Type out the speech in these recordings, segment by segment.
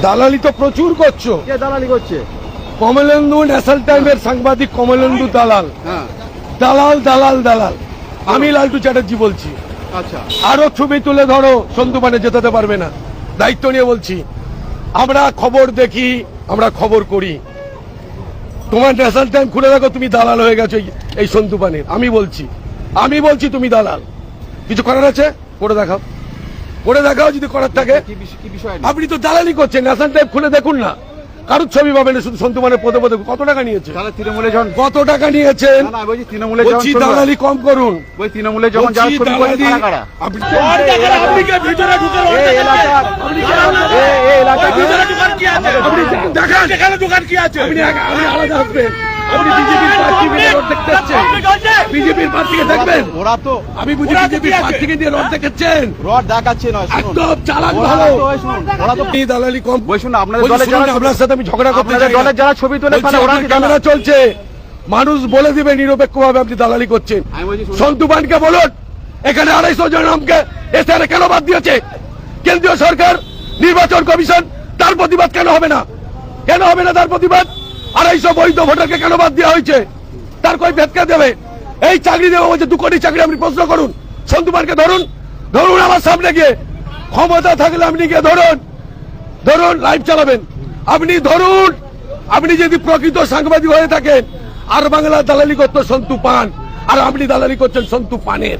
দালালি তো প্রচুর করছো। কে দালালি করছে? কমলেন্দু, ন্যাশনাল টাইমের সাংবাদিক কমলেন্দু দালাল। হ্যাঁ, দালাল দালাল দালাল। আমি লালটু চ্যাটার্জি বলছি। আচ্ছা, আরো ছবি তুলে ধরো, সন্দুপানে যেতে পারবে না। দায়িত্ব নিয়ে বলছি, আমরা খবর দেখি, আমরা খবর করি। তোমার ন্যাশনাল টাইম খুলে দেখো, তুমি দালাল হয়ে গেছো এই সন্দুপানের। আমি বলছি তুমি দালাল। কিছু করার আছে করে দেখাও, করে দেখাও যদি করার থাকে। কি বিষয়? আপনি তো দালালি করছেন। ন্যাশনাল টাইম খুলে দেখুন না, কারোর ছবি পাবেন না, শুধু সন্দুপানের পদে পদে। কত টাকা নিয়েছে? তাহলে তৃণমূলে যখন কত টাকা নিয়েছেন? না, বলছি তৃণমূলে বলছি দালালি কম করুন। ওই তৃণমূলে যখন যারা ছবি করে কারা কারা? আপনি কে ভিতরে ঢুকে এই এলাকার এই এলাকার ভিতরে ঢোকার কি আছে? আপনি দেখান এখানে ঢোকার কি আছে? আপনি আলাদা আসবেন। আপনি বিজেপির প্রার্থী নিয়ে রোড দেখতে এসেছেন, বিজেপির প্রার্থীকে দেখবেন। ওরা তো আমি বুঝি বিজেপির প্রার্থীকে নিয়ে রোড দেখেছেন। রড দেখাচ্ছে নয়, শুনুন একদম চালাক ওরা ভালো। তো শুনুন, ওরা তো এই দালালি কম। বসুন না, আপনাদের বলছি, দলে শুনুন, যারা আপনার সাথে আমি ঝগড়া করতে আপনাদের চাই না। দলের যারা ছবি তোলে বলছি, তাহলে ওরা আপনার কি ক্যামেরা চলছে, মানুষ বলে দিবে নিরপেক্ষভাবে আপনি দালালি করছেন। আমি বলছি শুনুন, সন্তুবানকে বলুন, এখানে 250 জন নামকে এসআর কেন বাদ দিয়েছে? কেন্দ্রীয় সরকার, নির্বাচন কমিশন, তার প্রতিবাদ কেন হবে না? কেন হবে না তার প্রতিবাদ? 250 বৈধ ভোটারকে কেন বাদ দেওয়া হয়েছে? তার কই ভেদকে দেবে? এই চাকরি দেবে বলছে, 2 কোটি চাকরি। আপনি প্রশ্ন করুন, সন্তুবানকে ধরুন, ধরুন আমার সামনে গিয়ে। ক্ষমতা থাকলে আপনি গিয়ে ধরুন, ধরুন, লাইভ চালাবেন। আপনি ধরুন, আপনি যদি প্রকৃত সাংবাদিক হয়ে থাকেন। আর বাংলা দালালি করতো সন্তু পান, আর আপনি দালালি করছেন সন্তু পানের।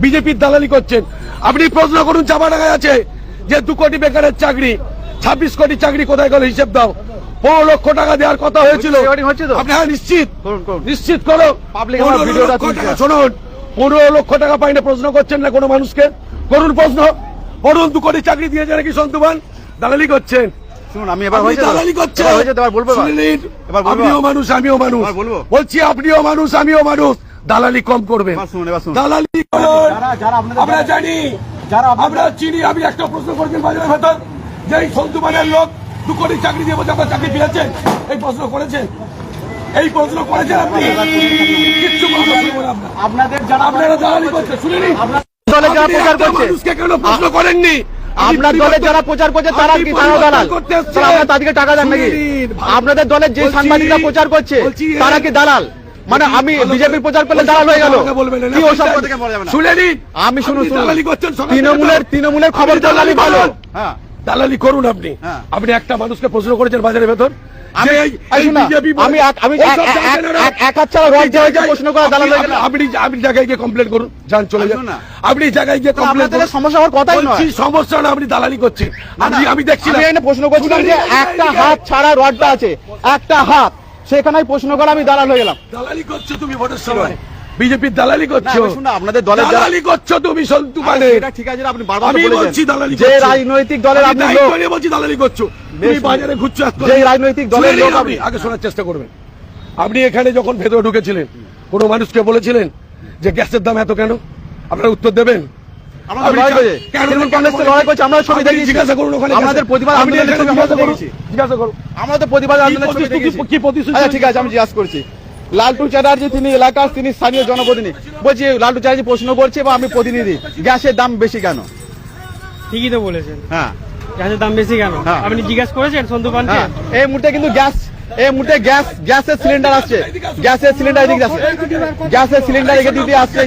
বিজেপির দালালি করছেন। আপনি প্রশ্ন করুন, চাপাডাঙ্গায় আছে যে 2 কোটি বেকারের চাকরি, 26 কোটি চাকরি কোথায় গেল হিসেব দাও। 15 লক্ষ টাকা দেওয়ার কথা হয়েছিল। আপনি হ্যাঁ নিশ্চিত নিশ্চিত করো। পাবলিক আমার ভিডিওটা তুলছে। শুনুন, 15 লক্ষ টাকা পাইনি প্রশ্ন করছেন না কোনো মানুষকে? করুন প্রশ্ন, করুন। 2 কোটি চাকরি দিয়েছে নাকি সন্তুবান? দালালি করছেন। শুনুন, আমি এবার হয়েছে দালালি করছেন। এবার বলবো, এবার বলবো, আপনিও মানুষ আমিও মানুষ। এবার বলবো, বলছি আপনিও মানুষ আমিও মানুষ। দালালি কম করবেন। এবার শুনুন, এবার শুনুন। দালালি যারা আপনাদের আমরা জানি, যারা আমরা চিনি। আমি একটা প্রশ্ন করছেন বাজারের ভেতর, যে এই সন্তুবানের লোক 2 কোটি চাকরি দিয়ে বলছে আপনার চাকরি পেয়েছেন। এই প্রশ্ন করেছেন? এই প্রশ্ন করেছেন আপনি? কিচ্ছু কথা শুনবো না আমরা। আপনাদের যারা আপনারা দালালি করছেন, শুনিনি? দলে যারা প্রচার আপনি একটা করছে, মানুষকে কেন প্রশ্ন করেননি? আপনার দলে যারা প্রচার করছে তারা কি তারা দালাল? তাহলে আপনারা তাদেরকে টাকা দেন নাকি? আপনাদের দলের যে সাংবাদিকরা প্রচার করছে তারা কি দালাল? মানে আমি বিজেপির প্রচার করলে দালাল হয়ে গেল? কি ওসব কথা বলা যাবে না। শুনে নিন, আমি শুনুন, দালালি করছেন। তৃণমূলের খবর দালালি ভালো। হ্যাঁ, দালালি করুন আপনি। হ্যাঁ। আপনি একটা মানুষকে প্রশ্ন করেছেন বাজারের ভেতর? আমি এক হাত ছাড়া রড দিয়ে প্রশ্ন করা দালাল হয়ে গেল? আপনি জায়গায় গিয়ে কমপ্লেন করুন, যান চলে যান। আপনি জায়গায় গিয়ে কমপ্লেন করুন। সমস্যা হওয়ার কথাই নয়। সমস্যা না, আপনি দালালি করছেন। আমি দেখছি আমি এখানে প্রশ্ন করছিলাম যে একটা হাত ছাড়া রডটা আছে, একটা হাত, সেখানে প্রশ্ন করা আমি দালাল হয়ে গেলাম। দালালি করছো তুমি ভোটের সময়, বিজেপির দালালি করছো। আপনাদের দলের দালালি করছো তুমি সন্তু মানে। ঠিক আছে, আপনি বারবার আমি বলেছেন বলছি দালালি যে করছো। রাজনৈতিক দলের আপনি আমি লোক, দায়িত্ব নিয়ে বলছি দালালি করছো। তুমি বাজারে ঘুরছো, যে রাজনৈতিক দলের লোক আপনি আগে শোনার চেষ্টা করবেন। আপনি এখানে যখন ভেতরে ঢুকেছিলেন, কোনো মানুষকে বলেছিলেন যে গ্যাসের দাম এত কেন? আপনারা উত্তর দেবেন? জিজ্ঞাসা করুন ওখানে আমাদের প্রতিবাদ আন্দোলনের ছবি আমরা দেখেছি। জিজ্ঞাসা করুন আমরা তো প্রতিবাদ আন্দোলনের ছবি দেখেছি। কি প্রতিশ্রুতি? আচ্ছা ঠিক আছে, আমি জিজ্ঞাসা করছি। লালটু চ্যাটার্জি তিনি এলাকার, তিনি স্থানীয় জনপ্রতিনিধি। বলছি লালটু চ্যাটার্জি প্রশ্ন করছে বা আমি প্রতিনিধি, গ্যাসের দাম বেশি কেন? ঠিকই তো বলেছেন, হ্যাঁ, গ্যাসের দাম বেশি কেন? হ্যাঁ। আপনি জিজ্ঞাসা করেছেন সন্দুপানকে? হ্যাঁ, এই মুহূর্তে কিন্তু গ্যাসের সিলিন্ডার আসছে, গ্যাসের সিলিন্ডার এদিক দিয়ে আসছে, গ্যাসের সিলিন্ডার এদিক দিয়ে আসছে,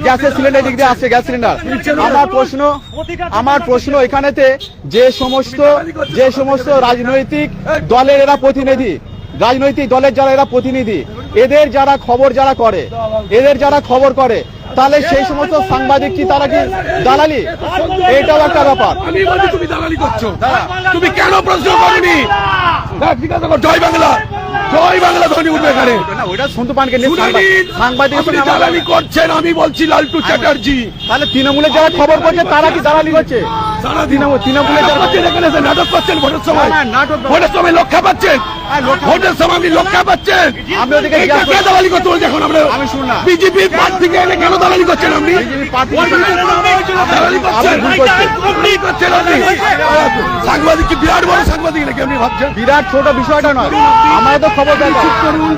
গ্যাসের সিলিন্ডার এদিক দিয়ে আসছে, গ্যাস সিলিন্ডার। আমার প্রশ্ন এখানেতে যে সমস্ত রাজনৈতিক দলের এরা প্রতিনিধি, রাজনৈতিক দলের যারা এরা প্রতিনিধি, এদের যারা খবর করে, তাহলে সেই সমস্ত সাংবাদিক কি তারা কি দালালি? এটাও একটা ব্যাপার। আমি বলি তুমি দালালি করছো। তুমি কেন প্রশ্ন করনি? জিজ্ঞাসা কর, জয় বাংলা, জয় বাংলা ধ্বনি উঠবে এখানে। ওইটা সন্তুপানকে নিয়ে সাংবাদিক আপনি দালালি করছেন। আমি বলছি লালটু চ্যাটার্জি। তাহলে তৃণমূলের যারা খবর করছে তারা কি দালালি করছে? তৃণমূলের যারা এখানে এসে নাটক করছেন ভোটের সময়, ভোটের সময় লোক খাপাচ্ছেন, ভোটের সময় আপনি লোক খাপাচ্ছেন। আমি ওদিকে কে দালালি করতে বলছে এখন? আমরা আমি শুন না, বিজেপির প্রার্থীকে এনে কেন দালালি করছেন আপনি? দালালি করছেন আপনি। সাংবাদিক কি বিরাট বড় সাংবাদিক নাকি আপনি ভাবছেন? বিরাট ছোট বিষয়টা নয়, আমার তো খবর করুন।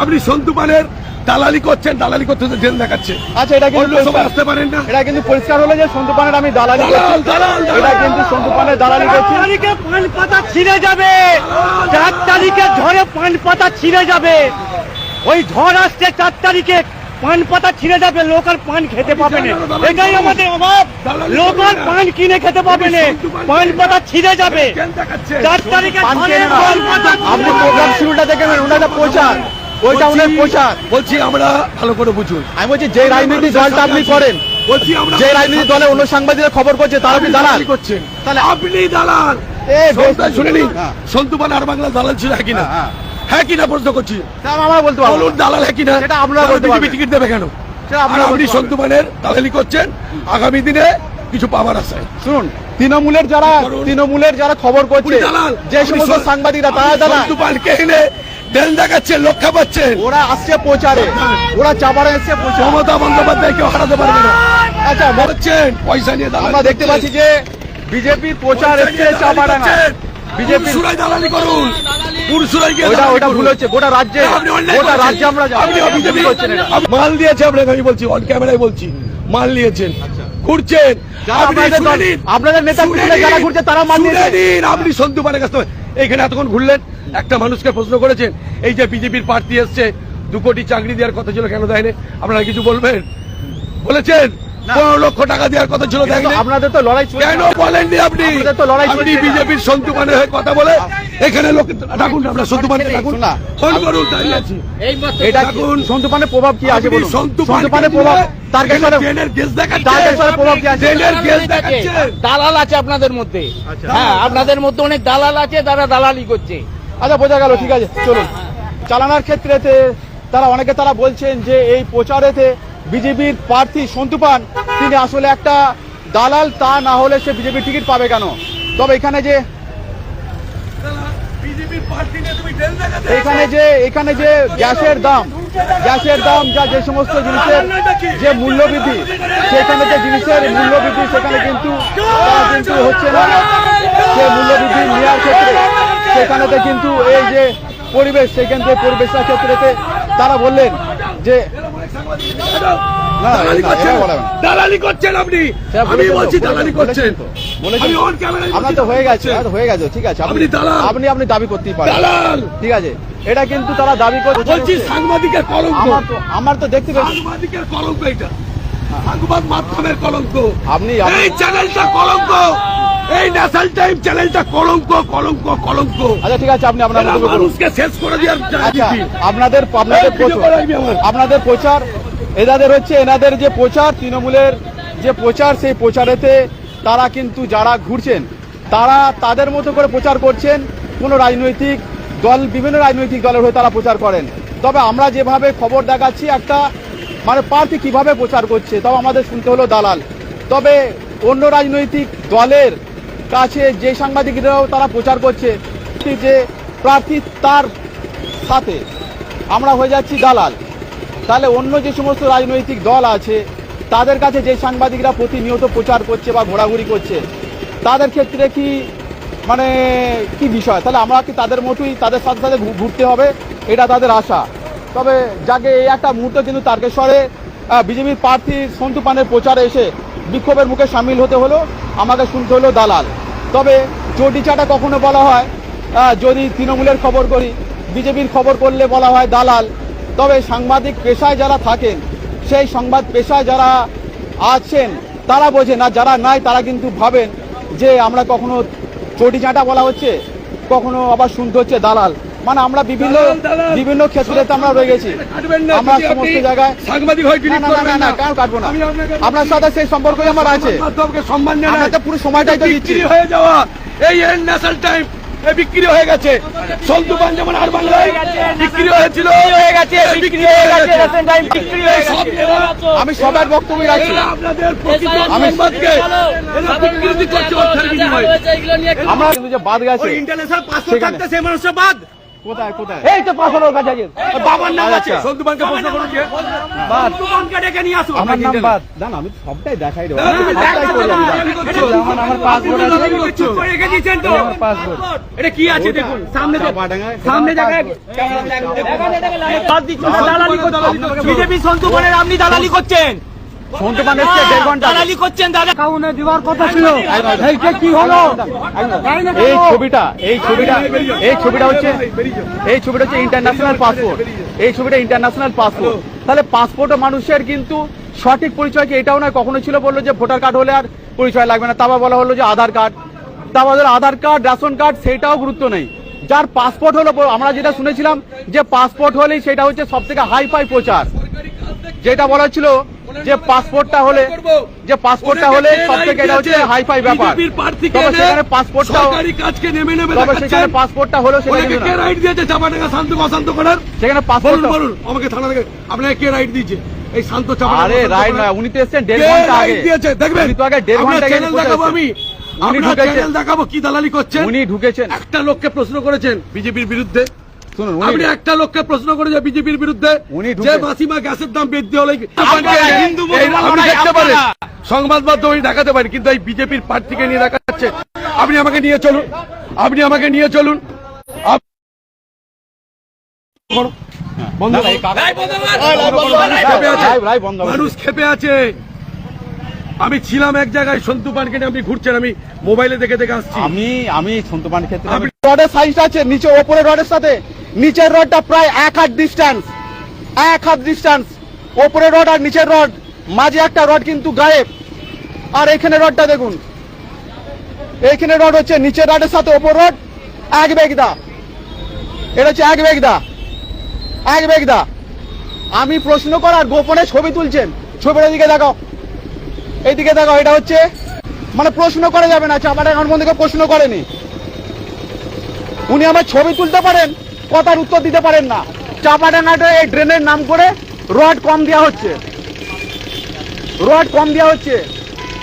আপনি সন্তু পানের দালালি করছেন, দালালি করতে তো জেল দেখাচ্ছে। আচ্ছা, এটা কিন্তু অন্য সবাই আসতে পারেন না। এটা কিন্তু পরিষ্কার হলো যে সন্তু পানের আমি দালালি করছি। দালাল, দালাল, দালাল। এটা কিন্তু সন্তু পানের দালালি করছি। তারিখে পান পাতা ছিঁড়ে যাবে, 4 তারিখে ঝড়ে পান পাতা ছিঁড়ে যাবে। ওই ঝড় আসছে 4 তারিখে, পান পাতা ছিঁড়ে যাবে, লোক আর পান খেতে পাবে না। এটাই আমাদের অভাব, লোক আর পান কিনে খেতে পাবে না, পান পাতা ছিঁড়ে যাবে। জেল দেখাচ্ছে। 4 তারিখে পান ঝড়ে কেনে না। পান পাতা আপনি প্রোগ্রাম শুরুটা দেখেন, ওনাটা প্রচার, ওইটা ওনার প্রচার। বলছি আমরা ভালো করে বুঝুন। আমি বলছি যে রাজনৈতিক দলটা আপনি করেন, বলছি আমরা যে রাজনৈতিক দলে অন্য সাংবাদিকরা খবর করছে তারা কি দালাল? দালালি করছেন। তাহলে আপনি দালাল। এ, বেশ। শুনে নিন, হ্যাঁ। সন্তু পান আর বাংলা দালাল ছিল, হ্যাঁ কিনা? হ্যাঁ। হ্যাঁ কিনা প্রশ্ন করছি। তা আমরা বলতে পারবো বলুন না। দালাল হ্যাঁ কিনা? সেটা আপনারা তাহলে বলতে BJP পারবেন। টিকিট দেবে কেন? সেটা আর আপনারা আপনি বলতে সন্তু পানের দালালি করছেন, আগামী দিনে কিছু পাওয়ার আছে। শুনুন, তৃণমূলের যারা খবর করছে, উনি দালাল। যে সমস্ত আপনি সাংবাদিকরা তারা দালাল। সন্তু পানকে এনে জেল দেখাচ্ছেন, লক্ষ্য পাচ্ছেন। ওরা আসছে প্রচারে, ওরা চাপাড়ে এসছে প্রচার। মমতা বন্দ্যোপাধ্যায় কেউ হারাতে পারবে না। আচ্ছা, বলছেন পয়সা নিয়ে দালালি আমরা দেখতে করছেন। পাচ্ছি যে বিজেপির প্রচার পয়সা এসছে নিয়ে দালালি চাপাডাঙ্গা। করছেন। বিজেপি পুরসুরায় দালালি করুন, পুরসুরায় গিয়ে ওটা দালালি ওটা করুন। ভুল হচ্ছে, গোটা রাজ্যে, আপনি অন্যায় গোটা করছেন। রাজ্যে আমরা আপনি বিজেপি করছেন এটা। মাল দিয়েছে আপনাকে, আমি বলছি অন ক্যামেরায় বলছি, মাল নিয়েছেন, ঘুরছেন। যারা আপনি আপনাদের শুনে দল- নিন, আপনাদের নেতা শুনে পিছনে যারা নিন, ঘুরছে তারা মাল শুনে নিয়েছে। নিন, আপনি সন্তু পানের কাছ থেকে এইখানে এতক্ষণ ঘুরলেন, একটা মানুষকে প্রশ্ন করেছেন, এই যে বিজেপির প্রার্থী এসছে 2 কোটি চাকরি দেওয়ার কথা ছিল, কেন দেয়নি? আপনারা কিছু বলবেন? বলেছেন 15 লক্ষ টাকা দেওয়ার কথা ছিল, কিন্তু দেয়নি? আপনাদের তো লড়াই চলছে। কেন বলেননি আপনি? আপনাদের তো লড়াই আপনি চলছে না। বিজেপির সন্তু পানের হয়ে কথা বলে এখানে লোক ডাকুন, আমরা সন্তু পানকে ডাকুন, শোনা। ফোন করুন, দাঁড়িয়ে আছি। এটা ডাকুন। সন্তু পানের প্রভাব কি আছে আপনি বলুন? সন্তু সন্তু পানের প্রভাব তারকেশ্বরে ট্রেনের গেজ দেখাচ্ছে, তারকেশ্বরে প্রভাব কি আছে? ট্রেনের গেজ দেখাচ্ছে। দালাল আছে আপনাদের মধ্যে। হ্যাঁ, আপনাদের মধ্যে অনেক দালাল আছে, তারা দালালি করছে। আচ্ছা, বোঝা গেল, ঠিক আছে, চলুন। চালানোর ক্ষেত্রেতে তারা বলছেন যে এই প্রচারেতে বিজেপির প্রার্থী সন্তু পান তিনি আসলে একটা দালাল, তা না হলে সে বিজেপির টিকিট পাবে কেন? তবে এখানে যে বিজেপির প্রার্থী নিয়ে তুমি ট্রেন দেখাতে এখানে যে গ্যাসের দাম যা যে সমস্ত জিনিসের যে মূল্যবৃদ্ধি, সেখানে যে জিনিসের মূল্যবৃদ্ধি সেখানে কিন্তু তারা কিন্তু হচ্ছে না। সে মূল্যবৃদ্ধি নেওয়ার ক্ষেত্রে সেখানেতে কিন্তু এই যে পরিবেশ, সেখান থেকে পরিবেশের ক্ষেত্রেতে তারা বললেন যে না, দালালি করছেন, এটা বলা যাবে না। দালালি করছেন আপনি। সেটা আমি বলেছেন তো, বলছি দালালি করছেন। বলেছেন আমি তো। অন ক্যামেরায় আপনার তো হয়ে গেছে, ঠিক আছে, আপনি দালাল। আপনি দাবি করতেই পারেন, দালাল। ঠিক আছে, এটা কিন্তু তারা দাবি করছে। বলছি সাংবাদিকের কলঙ্ক, আমার তো দেখতে পেয়েছি। সাংবাদিকের কলঙ্ক এটা, সংবাদ মাধ্যমের কলঙ্ক। আপনি এই চ্যানেলটা কলঙ্ক, এই ন্যাশনাল টাইম চ্যানেলটা কলঙ্ক, কলঙ্ক, কলঙ্ক। আচ্ছা, ঠিক আছে, আপনি আপনার এরা মন্তব্য করুন। মানুষকে শেষ করে দেওয়ার আচ্ছা, রাজনীতি। আপনাদের এই ভিডিও বানাইবি আমার। আপনাদের প্রচার, এনাদের যে প্রচার, তৃণমূলের যে প্রচার, সেই প্রচারেতে তারা কিন্তু যারা ঘুরছেন তারা তাদের মতো করে প্রচার করছেন। কোনো রাজনৈতিক দল, বিভিন্ন রাজনৈতিক দলের হয়ে তারা প্রচার করেন। তবে আমরা যেভাবে খবর দেখাচ্ছি, একটা মানে প্রার্থী কিভাবে প্রচার করছে, তবে আমাদের শুনতে হলো দালাল। তবে অন্য রাজনৈতিক দলের কাছে যে সাংবাদিকরাও তারা প্রচার করছে যে প্রার্থী, তার সাথে আমরা হয়ে যাচ্ছি দালাল। তাহলে অন্য যে সমস্ত রাজনৈতিক দল আছে তাদের কাছে যে সাংবাদিকরা প্রতিনিয়ত প্রচার করছে বা ঘোরাঘুরি করছে, তাদের ক্ষেত্রে কি মানে কি বিষয়? তাহলে আমরা কি তাদের মতোই তাদের সাথে সাথে ঘুরতে হবে, এটা তাদের আশা। তবে যাকে এই একটা মুহূর্ত কিন্তু তারকেশ্বরে বিজেপির প্রার্থী সন্তু পানের প্রচারে এসে বিক্ষোভের মুখে সামিল হতে হলো, আমাকে শুনতে হলো দালাল। তবে চটিচাটা কখনো বলা হয় যদি তৃণমূলের খবর করি, বিজেপির খবর করলে বলা হয় দালাল। তবে সাংবাদিক পেশায় যারা থাকেন, সেই সংবাদ পেশায় যারা আছেন তারা বোঝেন, আর যারা নাই তারা কিন্তু ভাবেন যে আমরা কখনো চটিচাটা বলা হচ্ছে, কখনো আবার শুনতে হচ্ছে দালাল। মানে আমরা বিভিন্ন ক্ষেত্রে তো আমরা রয়ে গেছি, আমরা সমস্ত জায়গায় সাংবাদিক হয় না, না, না, না, কেন কাটবো না? আপনার সাথে সেই সম্পর্কই আমার আছে। সম্মান আমরা জানাই। তো পুরো সময়টাই তো দিচ্ছি। বিক্রি হয়ে যাওয়া এই ন্যাশনাল টাইম বিক্রি হয়ে গেছে। সন্তু পান যেমন আর বাংলায় বিক্রি হয়েছিল, বিক্রি হয়ে গেছে। সব এরা আমি সবার বক্তব্য রাখছি। এরা আপনাদের প্রকৃত সংবাদকে এরা বিকৃতি করছে অর্থের বিনিময়ে। আমরা কিন্তু যে বাদ গেছে ইন্টারন্যাশনাল পাসপোর্ট সেখানে। থাকতে সেই মানুষের বাদ কোথায় কোথায় এই তো পাথরের কাছে আছে। ওর বাবার নাম আছে সন্তু পানকে প্রশ্ন করুন যে সন্তু পানকে ডেকে নিয়ে আসুন। আমার নাম বাদ জান আমি সবটাই দেখাই দেবো তুমি সবটাই করি আমি। আমার পাসপোর্ট আছে চুপ করে রেখে দিয়েছেন তো। এটা কি আছে দেখুন সামনে চাপাডাঙ্গায় সামনে জায়গায় দালালি করছেন বিজেপি সন্তু পানের আপনি দালালি করছেন সন্তু পান এসছে 1.5 ঘন্টা আগে। দালালি করছেন দাদা কাউনে দেওয়ার কথা ছিল এইটা কি হলো এই ছবিটা হচ্ছে ইন্টারন্যাশনাল পাসপোর্ট। এই ছবিটা ইন্টারন্যাশনাল পাসপোর্ট। তাহলে পাসপোর্ট মানুষের কিন্তু সঠিক পরিচয় কি এটাও নয়। কখনো ছিল বললো যে ভোটার কার্ড হলে আর পরিচয় লাগবে না, তারপর বলা হলো যে আধার কার্ড, তারপর আধার কার্ড রেশন কার্ড সেটাও গুরুত্ব নেই। যার পাসপোর্ট হলো আমরা যেটা শুনেছিলাম যে পাসপোর্ট হলেই সেটা হচ্ছে সব থেকে হাইফাই প্রচার, যেটা বলা ছিল যে পাসপোর্টটা হলে সব থেকে এটা হচ্ছে হাইফাই ব্যাপার। তবে সেখানে পাসপোর্টটা সরকারি কাজকে নেমে নেবে তবে সেখানে পাসপোর্টটা হলো সেটা ওনাকে কিন্তু কে না। রাইট দিয়েছে চাপাডাঙ্গা শান্ত অশান্ত করার? সেখানে বলুন পাসপোর্ট বলুন আমাকে থানা থেকে আপনাকে কে রাইট দিয়েছে এই শান্ত চাপাডাঙ্গা আরে অশান্ত রাইট করার? নয়, উনি তো এসেছেন কে 1.5 ঘন্টা আগে। রাইট দিয়েছে দেখবেন উনি তো আগে 1.5 ঘন্টা আগে চ্যানেল দেখাবো আমি উনি আপনার ঢুকেছেন। চ্যানেল দেখাবো কি দালালি করছেন। উনি ঢুকেছেন, একটা লোককে প্রশ্ন করেছেন বিজেপির বিরুদ্ধে, শুনুন আপনি একটা লোককে প্রশ্ন করেছেন বিজেপির বিরুদ্ধে উনি যে ঢুকে- মাসিমা গ্যাসের দাম বৃদ্ধি হলে আপনারা হিন্দু মুসলমান আপনি লড়াই, দেখতে পারেন আপনারা। সংবাদ মাধ্যমে দেখাতে পারেন, কিন্তু এই বিজেপির প্রার্থীকে নিয়ে দেখাচ্ছে। আপনি আমাকে নিয়ে চলুন, আপনি আমাকে নিয়ে চলুন। বন্ধ না, না, এই কাগজ- এই বন্ধ কর। খেপে আছে। লাইভ বন্ধ করুন। মানুষ খেপে আছে। আমি ছিলাম এক জায়গায় সন্তু পানকে নিয়ে আপনি ঘুরছেন, আমি মোবাইলে দেখে দেখে আসছি। আমি সন্তু পান ক্ষেত্রে আপনি- রডের সাইজটা আছে নিচে ওপরের রডের সাথে নিচের রডটা প্রায় 1 হাত ডিস্টেন্স, ওপরের রড আর নিচের রড মাঝে একটা রড কিন্তু গায়েব। আর এখানে রডটা দেখুন, এইখানে রড হচ্ছে নিচের রডের সাথে ওপর রড এক বেগদা, এটা হচ্ছে এক বেগদা। আমি প্রশ্ন করার গোপনে ছবি তুলছেন, ছবির দিকে দেখাও, এইদিকে দেখাও। এটা হচ্ছে মানে প্রশ্ন করা যাবে না, চাপাডাঙ্গার মধ্যে কেউ প্রশ্ন করেনি। উনি আমার ছবি তুলতে পারেন, কথার উত্তর দিতে পারেন না। চাপাডাঙ্গাটা এই ড্রেনের নাম করে রড কম দেওয়া হচ্ছে,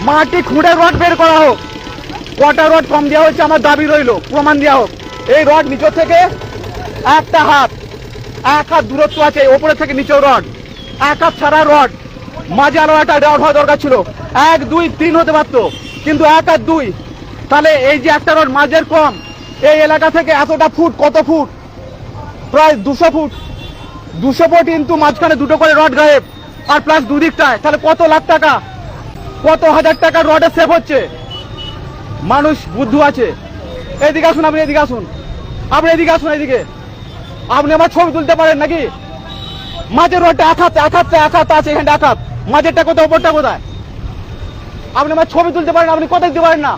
মাটি খুঁড়ে রড বের করা হোক। কটা রড কম দেওয়া হচ্ছে আমার দাবি রইল, প্রমাণ দেওয়া হোক। এই রড নিচে থেকে এক হাত দূরত্ব আছে, ওপরে থেকে নিচেও রড, 1 হাত ছাড়া রড, মাঝে আরো একটা রড হওয়া দরকার ছিল, 1, 2, 3 হতে পারতো, কিন্তু 1 আর 2। তাহলে এই যে একটা রড মাঝের কম, এই এলাকা থেকে এতটা ফুট, কত ফুট? প্রায় 200 ফুট। 200 ফুট কিন্তু মাঝখানে দুটো করে রড গায়েব, আর প্লাস দুদিকটায়, তাহলে কত লাখ টাকা, কত হাজার টাকার রডে সেভ হচ্ছে। মানুষ বুদ্ধু আছে। এদিকে আসুন, আপনি এদিকে আসুন, এদিকে আপনি আমার ছবি তুলতে পারেন নাকি? মাঝের রডটা এক হাত আছে, এখানে 1 হাত, মাঝেরটা কোথায়, ওপরটা কোথায়? আপনি আমার ছবি তুলতে পারেন, আপনি কথা দিতে পারেন না।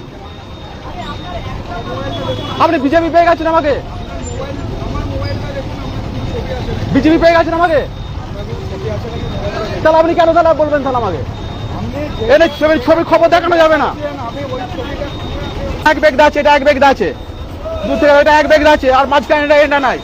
আপনি বিজেপি পেয়ে গেছেন আমাকে, তাহলে আপনি কেন তাহলে বলবেন তাহলে আমাকে? এনে ছবি খবর দেখানো যাবে না। এক বেগদা আছে, এটা এক বেগদা আছে, দূর থেকে এটা এক বেগদা আছে, আর মাঝখানে এটা নাই।